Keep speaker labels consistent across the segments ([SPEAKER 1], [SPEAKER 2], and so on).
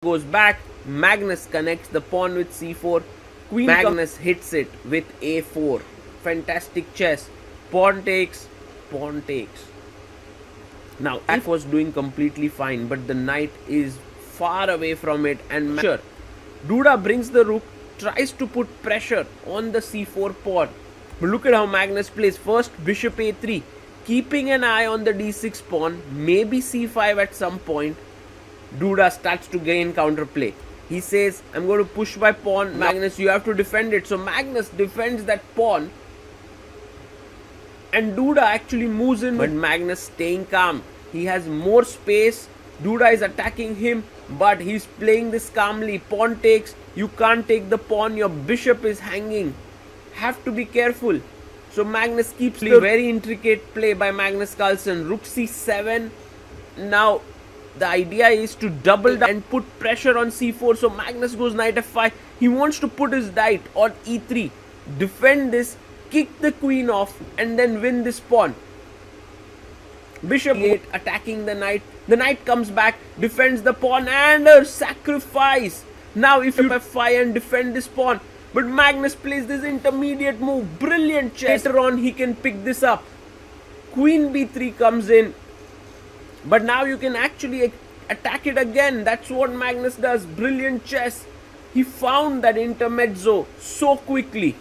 [SPEAKER 1] goes back. Magnus connects the pawn with c4. Queen. Magnus hits it with a4. Fantastic chess. Pawn takes. Pawn takes. Now, Black was doing completely fine, but the knight is far away from it, and sure, Duda brings the rook, tries to put pressure on the c4 pawn. But look at how Magnus plays. First, bishop a3, keeping an eye on the d6 pawn, maybe c5 at some point. Duda starts to gain counterplay. He says, I'm going to push my pawn. Magnus, you have to defend it. So Magnus defends that pawn. And Duda actually moves in, but Magnus staying calm. He has more space. Duda is attacking him, but he's playing this calmly. Pawn takes. You can't take the pawn. Your bishop is hanging. Have to be careful. So Magnus keeps the very intricate play by Magnus Carlsen. Rook c7. Now the idea is to double down and put pressure on c4. So Magnus goes knight f5. He wants to put his knight on e3. Defend this. Kick the queen off and then win this pawn. Bishop 8 attacking the knight. The knight comes back, defends the pawn, and a sacrifice. Now if you f5 and defend this pawn, but Magnus plays this intermediate move. Brilliant chess. Later on he can pick this up. Queen b3 comes in, but now you can actually attack it again. That's what Magnus does. Brilliant chess. He found that intermezzo so quickly.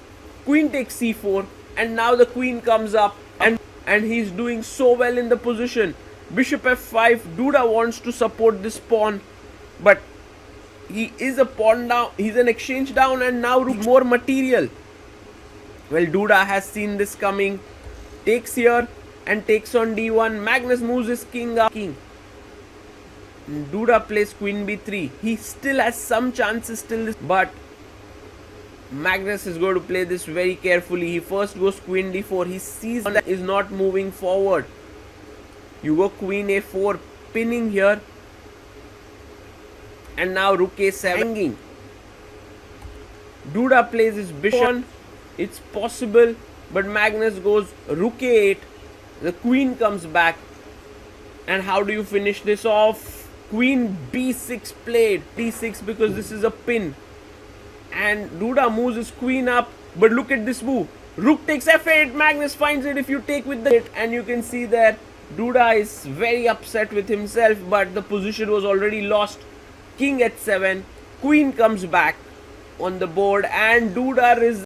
[SPEAKER 1] Queen takes c4, and now the queen comes up, and he's doing so well in the position. Bishop f5. Duda wants to support this pawn, but he is a pawn down. He's an exchange down, and now rook more material. Well, Duda has seen this coming. Takes here and takes on d1. Magnus moves his king up. Duda plays queen b3. He still has some chances still, but Magnus is going to play this very carefully. He first goes queen d4. He sees that is not moving forward. You go queen a4, pinning here. And now rook a7 hanging. Duda plays his bishop. It's possible, but Magnus goes rook a8. The queen comes back. And how do you finish this off? Queen b6 played. d6 because this is a pin. And Duda moves his queen up, but look at this move. Rook takes f8. Magnus finds it if you take with the hit, and you can see that Duda is very upset with himself, but the position was already lost. King h7. Queen comes back on the board, and Duda is